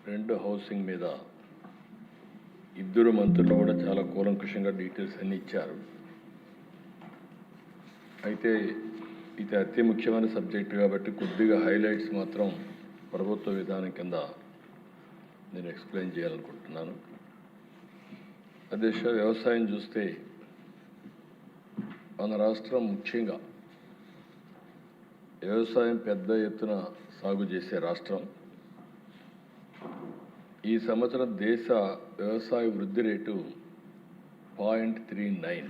రెండు హౌసింగ్ మీద ఇద్దరు మంత్రులు కూడా చాలా కూలంకషంగా డీటెయిల్స్ అన్నీ ఇచ్చారు. అయితే ఇది అతి ముఖ్యమైన సబ్జెక్టు కాబట్టి కొద్దిగా హైలైట్స్ మాత్రం ప్రభుత్వ విధానం కింద నేను ఎక్స్ప్లెయిన్ చేయాలనుకుంటున్నాను. అధ్యక్ష, వ్యవసాయం చూస్తే మన రాష్ట్రం ముఖ్యంగా వ్యవసాయం పెద్ద ఎత్తున సాగు చేసే రాష్ట్రం. ఈ సంవత్సరం దేశ వ్యవసాయ వృద్ధి రేటు 0.39.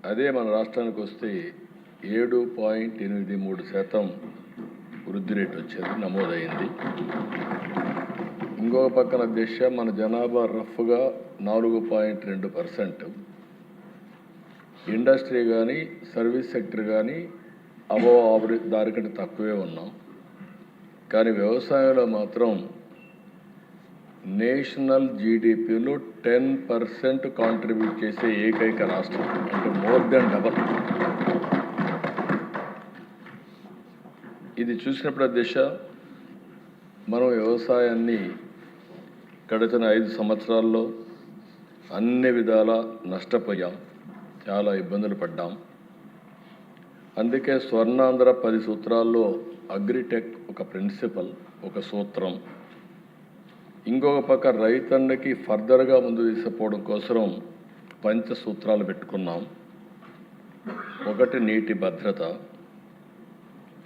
అదే మన రాష్ట్రానికి వస్తే 7.83% వృద్ధి రేటు వచ్చేది నమోదైంది. ఇంకొక పక్కన దేశ మన జనాభా రఫ్గా 4.2%. ఇండస్ట్రీ కానీ సర్వీస్ సెక్టర్ కానీ దానికంటే తక్కువే ఉన్నాం. కానీ వ్యవసాయంలో మాత్రం నేషనల్ జీడిపిలో 10% కాంట్రిబ్యూట్ చేసే ఏకైక రాష్ట్రం, అంటే మోర్ దెన్ డబల్. ఇది చూసినప్పుడు దిశ మనం వ్యవసాయాన్ని గడిచిన 5 సంవత్సరాల్లో అన్ని విధాల నష్టపోయాం, చాలా ఇబ్బందులు పడ్డాం. అందుకే స్వర్ణాంధ్ర 10 సూత్రాల్లో అగ్రిటెక్ ఒక ప్రిన్సిపల్, ఒక సూత్రం. ఇంకొక పక్క రైతన్నకి ఫర్దర్గా ముందు తీసుకుపోవడం కోసం పంచసూత్రాలు పెట్టుకున్నాం. ఒకటి నీటి భద్రత.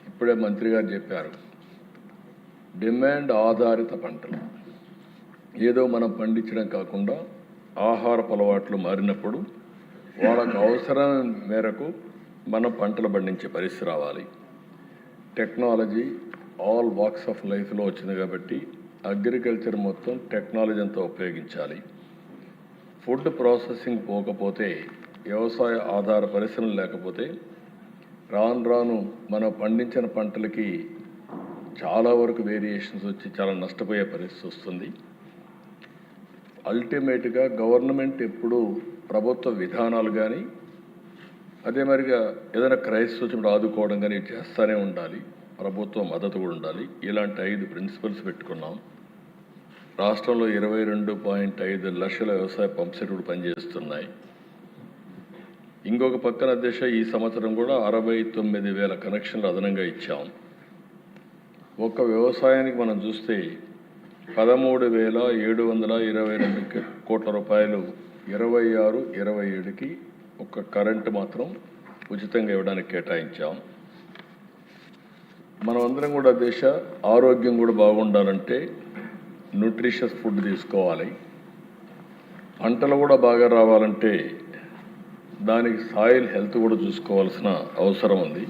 ఇప్పుడే మంత్రి గారు చెప్పారు, డిమాండ్ ఆధారిత పంటలు. ఏదో మనం పండించడం కాకుండా ఆహారపు అలవాట్లు మారినప్పుడు వాళ్ళకు అవసరం మేరకు మనం పంటలు పండించే పరిస్థితి రావాలి. టెక్నాలజీ ఆల్ వాక్స్ ఆఫ్ లైఫ్లో వచ్చింది కాబట్టి అగ్రికల్చర్ మొత్తం టెక్నాలజీ అంతా ఉపయోగించాలి. ఫుడ్ ప్రాసెసింగ్ పోకపోతే, వ్యవసాయ ఆధార పరిశ్రమలు లేకపోతే రాను రాను మనం పండించిన పంటలకి చాలా వరకు వేరియేషన్స్ వచ్చి చాలా నష్టపోయే పరిస్థితి వస్తుంది. అల్టిమేట్గా గవర్నమెంట్ ఎప్పుడు ప్రభుత్వ విధానాలు కానీ అదే మరిగా ఏదైనా క్రైసిస్ వచ్చినప్పుడు ఆదుకోవడం కానీ చేస్తూనే ఉండాలి. ప్రభుత్వ మద్దతు కూడా ఉండాలి. ఇలాంటి 5 ప్రిన్సిపల్స్ పెట్టుకున్నాం. రాష్ట్రంలో 22.5 లక్షల వ్యవసాయ పంప్ సెట్లు పనిచేస్తున్నాయి. ఇంకొక పక్కన దిశ ఈ సంవత్సరం కూడా 69,000 కనెక్షన్లు అదనంగా ఇచ్చాం. ఒక్క వ్యవసాయానికి మనం చూస్తే 13,722 కోట్ల రూపాయలు 26-27కి ఒక్క కరెంటు మాత్రం ఉచితంగా ఇవ్వడానికి కేటాయించాం. మనమందరం కూడా దేశ ఆరోగ్యం కూడా బాగుండాలంటే న్యూట్రిషియస్ ఫుడ్ తీసుకోవాలి. పంటలు కూడా బాగా రావాలంటే దానికి సాయిల్ హెల్త్ కూడా చూసుకోవాల్సిన అవసరం ఉంది.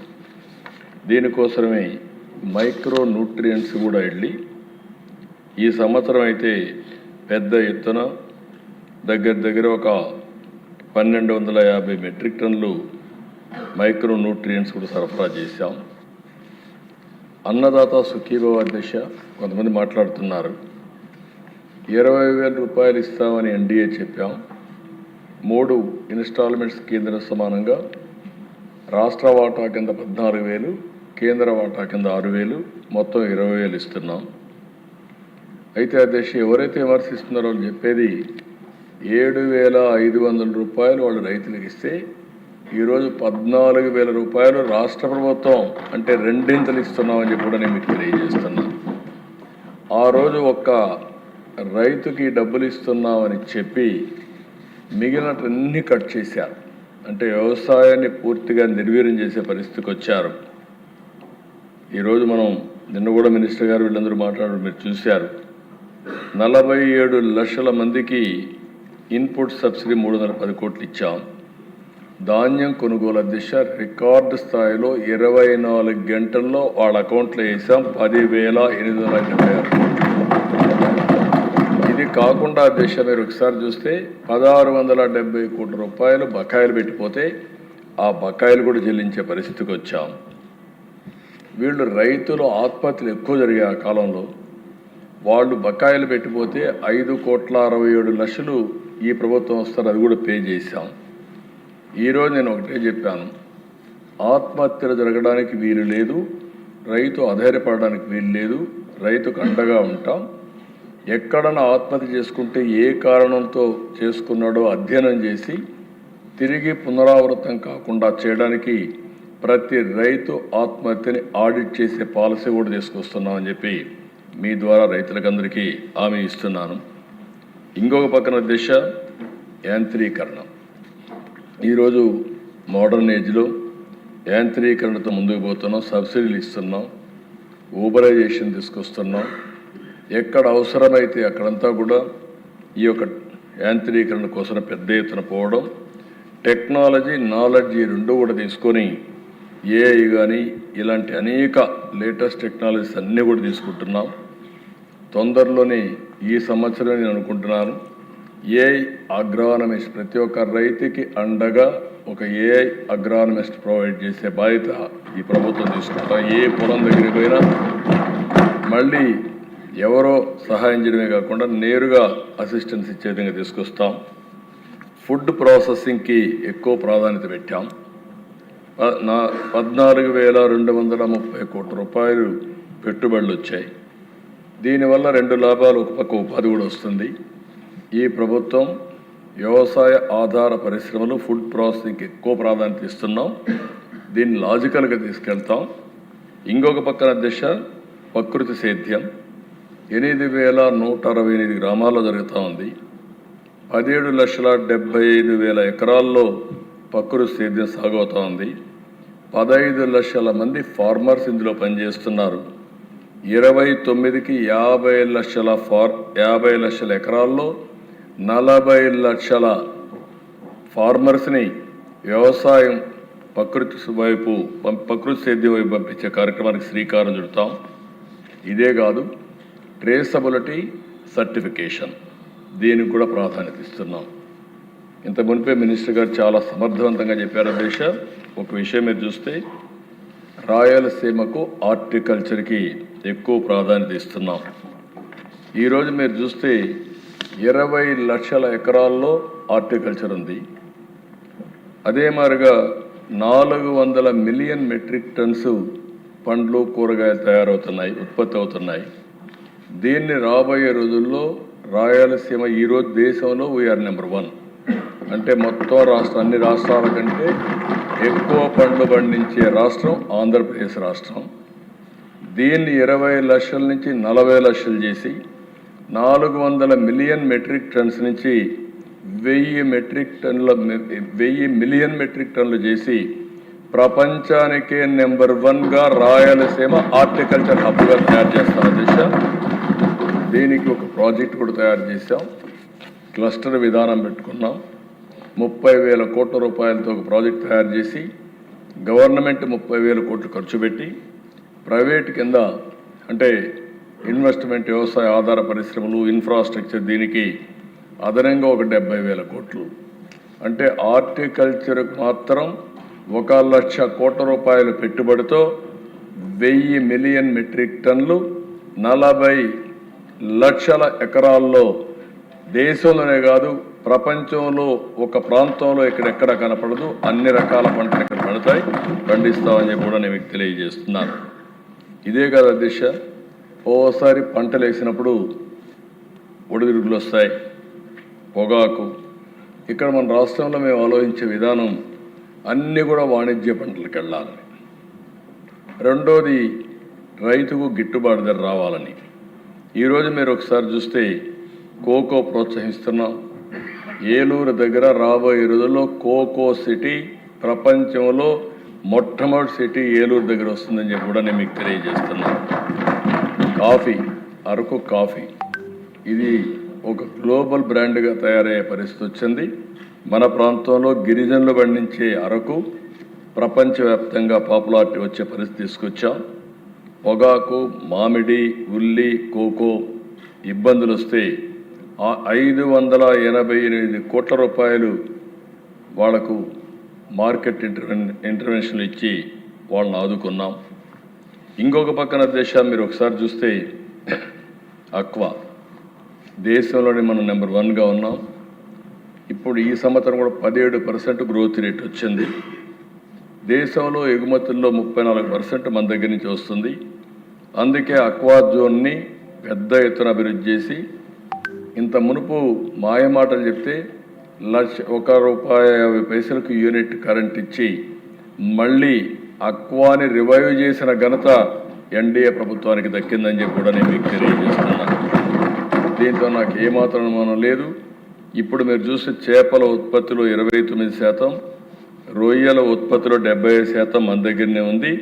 దీనికోసమే మైక్రో న్యూట్రియంట్స్ కూడా వెళ్ళి ఈ సంవత్సరం అయితే పెద్ద ఎత్తున దగ్గర ఒక 1,250 మెట్రిక్ టన్నులు మైక్రో న్యూట్రియంట్స్ కూడా సరఫరా చేశాం. అన్నదాత సుఖీభవ దిశ కొంతమంది మాట్లాడుతున్నారు. 20,000 రూపాయలు ఇస్తామని ఎన్డీఏ చెప్పాం. 3 ఇన్స్టాల్మెంట్స్ కేంద్ర సమానంగా రాష్ట్ర వాటా కింద 14,000, కేంద్ర వాటా కింద 6,000, మొత్తం 20,000 ఇస్తున్నాం. అయితే ఆ దిశ ఎవరైతే విమర్శిస్తున్నారో వాళ్ళు చెప్పేది 7,500 రూపాయలు వాళ్ళు రైతులకు ఇస్తే ఈరోజు 14,000 రూపాయలు రాష్ట్ర ప్రభుత్వం అంటే 2 ఇస్తున్నామని చెప్పి కూడా నేను మీకు తెలియజేస్తున్నాను. ఆ రోజు ఒక్క రైతుకి డబ్బులు ఇస్తున్నామని చెప్పి మిగిలినవన్నీ కట్ చేశారు. అంటే వ్యవసాయాన్ని పూర్తిగా నిర్వీర్యం చేసే పరిస్థితికి వచ్చారు. ఈరోజు మనం నిన్న కూడా మినిస్టర్ గారు వీళ్ళందరూ మాట్లాడారు, మీరు చూశారు. 47 లక్షల మందికి ఇన్పుట్ సబ్సిడీ 310 కోట్లు ఇచ్చాం. ధాన్యం కొనుగోలు దిశ రికార్డు స్థాయిలో 24 గంటల్లో వాళ్ళ అకౌంట్లో వేసాం 10,856. ఇది కాకుండా దిశ మీరు ఒకసారి చూస్తే 1,670 కోట్ల రూపాయలు బకాయిలు పెట్టిపోతే ఆ బకాయిలు కూడా చెల్లించే పరిస్థితికి వచ్చాం. వీళ్ళు రైతులు ఆత్మహత్యలు ఎక్కువ జరిగే ఆ కాలంలో వాళ్ళు బకాయిలు పెట్టిపోతే 5,67,00,000 ఈ ప్రభుత్వం వస్తారు, అది కూడా పే చేశాం. ఈరోజు నేను ఒకటే చెప్పాను, ఆత్మహత్యలు జరగడానికి వీలు లేదు, రైతు అధైర్యపడడానికి వీలు లేదు, రైతుకు అండగా ఉంటాం. ఎక్కడన్నా ఆత్మహత్య చేసుకుంటే ఏ కారణంతో చేసుకున్నాడో అధ్యయనం చేసి తిరిగి పునరావృతం కాకుండా చేయడానికి ప్రతి రైతు ఆత్మహత్యని ఆడిట్ చేసే పాలసీ కూడా తీసుకొస్తున్నామని చెప్పి మీ ద్వారా రైతులకందరికీ హామీ ఇస్తున్నాను. ఇంకొక పక్కన దిశ యాంత్రీకరణ. ఈరోజు మోడర్న్ ఏజ్లో యాంత్రీకరణతో ముందుకు పోతున్నాం, సబ్సిడీలు ఇస్తున్నాం, ఊబరైజేషన్ తీసుకొస్తున్నాం. ఎక్కడ అవసరమైతే అక్కడంతా కూడా ఈ యొక్క యాంత్రీకరణ కోసం పెద్ద ఎత్తున పోవడం, టెక్నాలజీ నాలెడ్జ్ ఈ రెండు కూడా తీసుకొని ఏఐ కానీ ఇలాంటి అనేక లేటెస్ట్ టెక్నాలజీస్ అన్నీ కూడా తీసుకుంటున్నాం. తొందరలోనే ఈ సంవత్సరం నేను అనుకుంటున్నాను ఏఐ అగ్రానమిస్ట్ ప్రతి ఒక్క రైతుకి అండగా ఒక ఏఐ అగ్రానమిస్ట్ ప్రొవైడ్ చేసే బాధ్యత ఈ ప్రభుత్వం తీసుకుంటాం. ఏ పొలం దగ్గరికి పోయినా మళ్ళీ ఎవరో సహాయం చేయడమే కాకుండా నేరుగా అసిస్టెన్స్ ఇచ్చే విధంగా తీసుకొస్తాం. ఫుడ్ ప్రాసెసింగ్కి ఎక్కువ ప్రాధాన్యత పెట్టాం. 14,230 కోట్ల రూపాయలు పెట్టుబడులు వచ్చాయి. దీనివల్ల రెండు లాభాలు, ఒక పక్క ఉపాధి కూడా వస్తుంది. ఈ ప్రభుత్వం వ్యవసాయ ఆధార పరిశ్రమలు ఫుడ్ ప్రాసెసింగ్కి ఎక్కువ ప్రాధాన్యత ఇస్తున్నాం. దీన్ని లాజికల్గా తీసుకెళ్తాం. ఇంకొక పక్కన దిశ ప్రకృతి సేద్యం 8,168 గ్రామాల్లో జరుగుతూ ఉంది. 17,75,000 ఎకరాల్లో ప్రకృతి సేద్యం సాగు అవుతూ ఉంది. 15 లక్షల మంది ఫార్మర్స్ ఇందులో పనిచేస్తున్నారు. 29కి 50 లక్షల ఎకరాల్లో 40 లక్షల ఫార్మర్స్ని వ్యవసాయం ప్రకృతి సేద్యం వైపు పంపించే కార్యక్రమానికి శ్రీకారం చుడతాం. ఇదే కాదు, ట్రేసబిలిటీ సర్టిఫికేషన్ దీనికి కూడా ప్రాధాన్యత ఇస్తున్నాం. ఇంత మునిపే మినిస్టర్ గారు చాలా సమర్థవంతంగా చెప్పారు. దేశ ఒక విషయం మీరు చూస్తే రాయలసీమకు హార్టికల్చర్కి ఎక్కువ ప్రాధాన్యత ఇస్తున్నాం. ఈరోజు మీరు చూస్తే 20 లక్షల ఎకరాల్లో హార్టికల్చర్ ఉంది. అదే మాదిరిగా 400 మిలియన్ మెట్రిక్ టన్స్ పండ్లు కూరగాయలు తయారవుతున్నాయి, ఉత్పత్తి అవుతున్నాయి. దీన్ని రాబోయే రోజుల్లో రాయలసీమ ఈరోజు దేశంలో వీఆర్ నెంబర్ 1. అంటే మొత్తం అన్ని రాష్ట్రాల కంటే ఎక్కువ పండ్లు పండించే రాష్ట్రం ఆంధ్రప్రదేశ్ రాష్ట్రం. దీన్ని 20 లక్షల నుంచి 40 లక్షలు చేసి 400 మిలియన్ మెట్రిక్ టన్స్ నుంచి 1,000 మిలియన్ మెట్రిక్ టన్నులు చేసి ప్రపంచానికే నెంబర్ 1గా రాయలసీమ హార్టికల్చర్ హబ్గా తయారు చేస్తాం. దిశ దీనికి ఒక ప్రాజెక్ట్ కూడా తయారు చేశాం. క్లస్టర్ విధానం పెట్టుకున్నాం. 30,000 కోట్ల రూపాయలతో ఒక ప్రాజెక్ట్ తయారు చేసి గవర్నమెంట్ 30,000 కోట్లు ఖర్చు పెట్టి ప్రైవేట్ కింద అంటే ఇన్వెస్ట్మెంట్ వ్యవసాయ ఆధార పరిశ్రమలు ఇన్ఫ్రాస్ట్రక్చర్ దీనికి అదనంగా ఒక 70,000 కోట్లు అంటే హార్టికల్చర్కు మాత్రం 1,00,000 కోట్ల రూపాయల పెట్టుబడితో 1,000 మిలియన్ మెట్రిక్ టన్నులు 40 లక్షల ఎకరాల్లో దేశంలోనే కాదు ప్రపంచంలో ఒక ప్రాంతంలో ఎక్కడెక్కడ కనపడదు అన్ని రకాల పంటలు ఇక్కడ పండిస్తామని కూడా నేను మీకు తెలియజేస్తున్నాను. ఇదే కదా దిశ. ఓసారి పంటలు వేసినప్పుడు ఒడిదుడుకులు వస్తాయి, పొగాకు. ఇక్కడ మన రాష్ట్రంలో మేము ఆలోచించే విధానం అన్నీ కూడా వాణిజ్య పంటలకు వెళ్ళాలని, రెండోది రైతుకు గిట్టుబాటు ధర రావాలని. ఈరోజు మీరు ఒకసారి చూస్తే కోకో ప్రోత్సహిస్తున్నాం. ఏలూరు దగ్గర రాబోయే రోజుల్లో కోకో సిటీ ప్రపంచంలో మొట్టమొదటి సిటీ ఏలూరు దగ్గర వస్తుందని చెప్పి కూడా నేను మీకు తెలియజేస్తున్నాను. కాఫీ, అరకు కాఫీ ఇది ఒక గ్లోబల్ బ్రాండ్గా తయారయ్యే పరిస్థితి వచ్చింది. మన ప్రాంతంలో గిరిజనులు పండించే అరకు ప్రపంచవ్యాప్తంగా పాపులారిటీ వచ్చే పరిస్థితి తీసుకొచ్చాం. పొగాకు, మామిడి, ఉల్లి, కోకో ఇబ్బందులు వస్తే 588 కోట్ల రూపాయలు వాళ్లకు మార్కెట్ ఇంటర్వెన్షన్లు ఇచ్చి వాళ్ళని ఆదుకున్నాం. ఇంకొక పక్కన దేశం మీరు ఒకసారి చూస్తే అక్వా దేశంలోనే మనం నెంబర్ 1గా ఉన్నాం. ఇప్పుడు ఈ సంవత్సరం కూడా 17% గ్రోత్ రేట్ వచ్చింది. దేశంలో ఎగుమతుల్లో 34% మన దగ్గర నుంచి వస్తుంది. అందుకే అక్వా జోన్ని పెద్ద ఎత్తున అభివృద్ధి చేసి ఇంత మునుపు మాయమాటలు చెప్తే ₹1.50 యూనిట్ కరెంట్ ఇచ్చి మళ్ళీ అక్వాని రివైవ్ చేసిన ఘనత ఎన్డీఏ ప్రభుత్వానికి దక్కిందని చెప్పి కూడా నేను మీకు తెలియజేస్తున్నాను. దీంతో నాకు ఏమాత్రం అనుమానం లేదు. ఇప్పుడు మీరు చూస్తే చేపల ఉత్పత్తిలో 29%, రొయ్యల ఉత్పత్తిలో 75% మన దగ్గరనే ఉంది.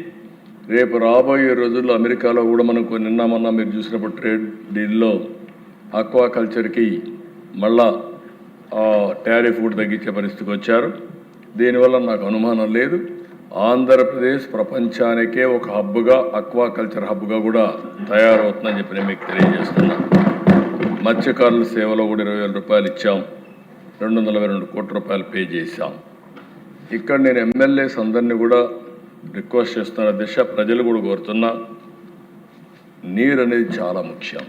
రేపు రాబోయే రోజుల్లో అమెరికాలో కూడా మనకు నిన్న మొన్న మీరు చూసినప్పుడు ట్రేడ్ డీల్లో అక్వాకల్చర్కి మళ్ళా టారిఫ్ కూడా తగ్గించే పరిస్థితికి వచ్చారు. దీనివల్ల నాకు అనుమానం లేదు, ఆంధ్రప్రదేశ్ ప్రపంచానికే ఒక హబ్గా, అక్వాకల్చర్ హబ్గా కూడా తయారవుతుందని చెప్పి నేను మీకు తెలియజేస్తున్నా. మత్స్యకారుల సేవలో కూడా ₹20,000 ఇచ్చాం, ₹242 కోట్ల పే చేశాం. ఇక్కడ నేను ఎమ్మెల్యేస్ అందరినీ కూడా రిక్వెస్ట్ చేస్తున్న దిశ ప్రజలు కూడా కోరుతున్నా, నీరు అనేది చాలా ముఖ్యం.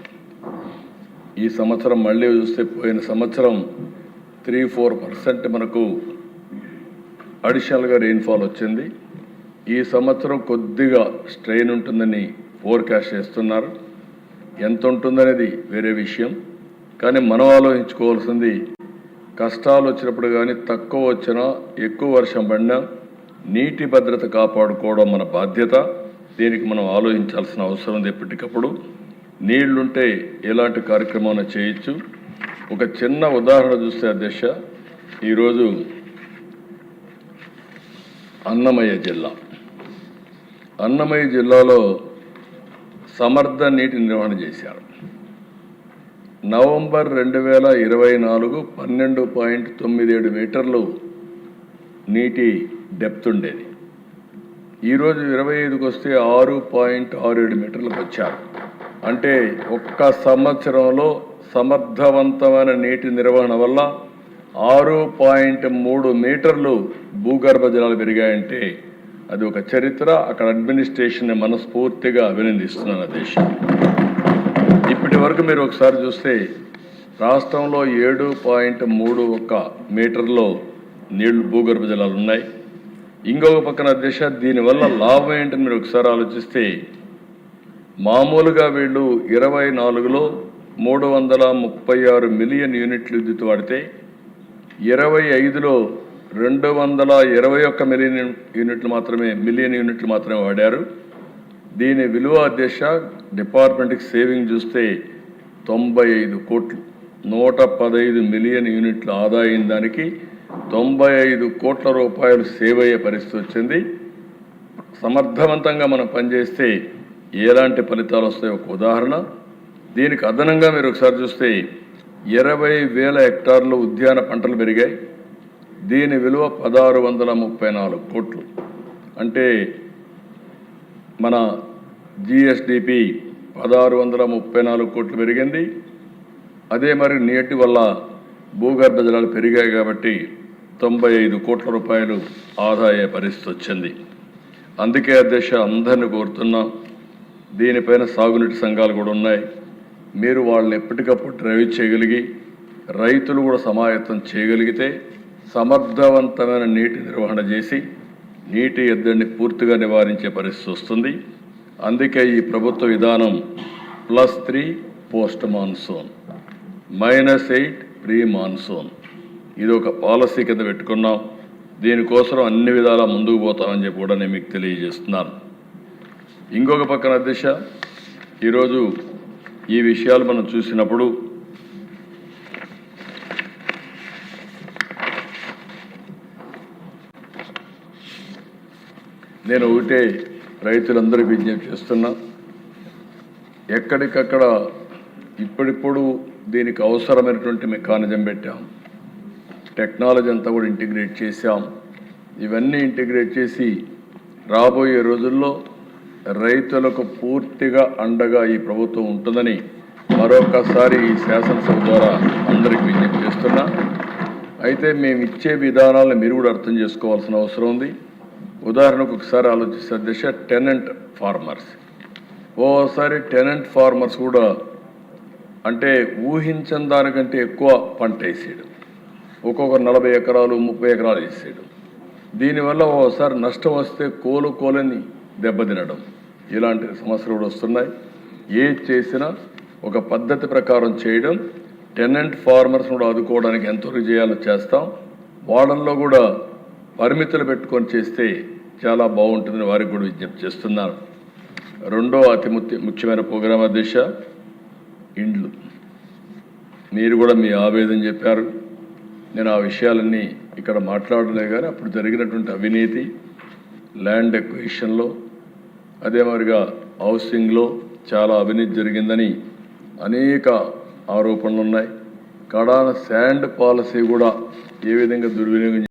ఈ సంవత్సరం మళ్ళీ చూస్తే పోయిన సంవత్సరం 3-4% మనకు అడిషనల్గా రెయిన్ఫాల్ వచ్చింది. ఈ సంవత్సరం కొద్దిగా స్ట్రెయిన్ ఉంటుందని ఫోర్కాస్ట్ చేస్తున్నారు. ఎంత ఉంటుందనేది వేరే విషయం, కానీ మనం ఆలోచించుకోవాల్సింది కష్టాలు వచ్చినప్పుడు కానీ తక్కువ వచ్చినా ఎక్కువ వర్షం పడినా నీటి భద్రత కాపాడుకోవడం మన బాధ్యత. దీనికి మనం ఆలోచించాల్సిన అవసరం ఉంది. ఎప్పటికప్పుడు నీళ్లుంటే ఎలాంటి కార్యక్రమం చేయొచ్చు. ఒక చిన్న ఉదాహరణ చూస్తే అధ్యక్ష, ఈరోజు అన్నమయ్య జిల్లాలో సమర్థ నీటి నిర్వహణ చేశారు. నవంబర్ 2024 12.97 మీటర్లు నీటి డెప్త్ ఉండేది. ఈరోజు 25కి వస్తే 6.67 మీటర్లకు వచ్చారు. అంటే ఒక్క సంవత్సరంలో సమర్థవంతమైన నీటి నిర్వహణ వల్ల 6.3 మీటర్లు భూగర్భ జలాలు పెరిగాయంటే అది ఒక చరిత్ర. అక్కడ అడ్మినిస్ట్రేషన్ మనస్ఫూర్తిగా అభినందిస్తున్నాను. దేశం ఇప్పటి వరకు మీరు ఒకసారి చూస్తే రాష్ట్రంలో 7.31 మీటర్లో నీళ్లు భూగర్భ జలాలు ఉన్నాయి. ఇంకొక పక్కన దిశ దీనివల్ల లాభం ఏంటని మీరు ఒకసారి ఆలోచిస్తే, మామూలుగా వీళ్ళు 24లో 336 మిలియన్ యూనిట్లు విద్యుత్ వాడితే 25లో 221 మిలియన్ యూనిట్లు మాత్రమే వాడారు. దీని విలువ అధ్యక్ష డిపార్ట్మెంట్కి సేవింగ్ చూస్తే 95 కోట్లు, 115 మిలియన్ యూనిట్ల ఆదాయం, దానికి 95 కోట్ల రూపాయలు సేవ్ అయ్యే పరిస్థితి వచ్చింది. సమర్థవంతంగా మనం పనిచేస్తే ఎలాంటి ఫలితాలు వస్తాయో ఒక ఉదాహరణ. దీనికి అదనంగా మీరు ఒకసారి చూస్తే 20,000 హెక్టార్లు ఉద్యాన పంటలు పెరిగాయి. దీని విలువ 1,634 కోట్లు. అంటే మన జిఎస్డిపి 1,634 కోట్లు పెరిగింది. అదే మరి నీటి వల్ల భూగర్భ జలాలు పెరిగాయి కాబట్టి 95 కోట్ల రూపాయలు ఆదాయ పరిస్థితి వచ్చింది. అందుకే అధ్యక్ష అందరిని కోరుతున్నాం, దీనిపైన సాగునీటి సంఘాలు కూడా ఉన్నాయి. మీరు వాళ్ళని ఎప్పటికప్పుడు డ్రైవ్ చేయగలిగి రైతులు కూడా సమాయత్తం చేయగలిగితే సమర్థవంతమైన నీటి నిర్వహణ చేసి నీటి ఎద్దడిని పూర్తిగా నివారించే పరిస్థితి వస్తుంది. అందుకే ఈ ప్రభుత్వ విధానం +3 పోస్ట్ మాన్సూన్, -8 ప్రీ మాన్సూన్, ఇది ఒక పాలసీ కింద పెట్టుకున్నాం. దీనికోసం అన్ని విధాలా ముందుకు పోతామని చెప్పి కూడా నేను మీకు తెలియజేస్తున్నాను. ఇంకొక పక్కన దిశ ఈరోజు ఈ విషయాలు మనం చూసినప్పుడు నేను ఒకటే రైతులందరికీ విజ్ఞప్తి చేస్తున్నా, ఎక్కడికక్కడ ఇప్పుడిప్పుడు దీనికి అవసరమైనటువంటి మెకానిజం పెట్టాం, టెక్నాలజీ అంతా కూడా ఇంటిగ్రేట్ చేశాం. ఇవన్నీ ఇంటిగ్రేట్ చేసి రాబోయే రోజుల్లో రైతులకు పూర్తిగా అండగా ఈ ప్రభుత్వం ఉంటుందని మరొకసారి ఈ శాసనసభ ద్వారా అందరికీ విజ్ఞప్తి చేస్తున్నా. అయితే మేము ఇచ్చే విధానాలను మీరు కూడా అర్థం చేసుకోవాల్సిన అవసరం ఉంది. ఉదాహరణకు ఒకసారి ఆలోచిస్తే దిశ టెనెంట్ ఫార్మర్స్, ఓసారి టెనెంట్ ఫార్మర్స్ కూడా అంటే ఊహించిన దానికంటే ఎక్కువ పంట వేసేయడం, ఒక్కొక్కరు 40 ఎకరాలు 30 ఎకరాలు వేసేయడం. దీనివల్ల ఓసారి నష్టం వస్తే కోలుకోలేని దెబ్బతినడం, ఇలాంటి సమస్యలు కూడా వస్తున్నాయి. ఏది చేసినా ఒక పద్ధతి ప్రకారం చేయడం, టెనెంట్ ఫార్మర్స్ కూడా ఆదుకోవడానికి ఎంతవరకు చేయాలో చేస్తాం. వాళ్ళల్లో కూడా పరిమితులు పెట్టుకొని చేస్తే చాలా బాగుంటుందని వారికి కూడా విజ్ఞప్తి చేస్తున్నాను. రెండో అతి ముఖ్యమైన ప్రోగ్రాం దిశ ఇండ్లు. మీరు కూడా మీ ఆవేదన చెప్పారు. నేను ఆ విషయాలన్నీ ఇక్కడ మాట్లాడలేదు, కానీ అప్పుడు జరిగినటువంటి అవినీతి ల్యాండ్ ఎక్విజిషన్లో, అదే మరిగా హౌసింగ్లో చాలా అవినీతి జరిగిందని అనేక ఆరోపణలు ఉన్నాయి. కడాన శాండ్ పాలసీ కూడా ఏ విధంగా దుర్వినియోగం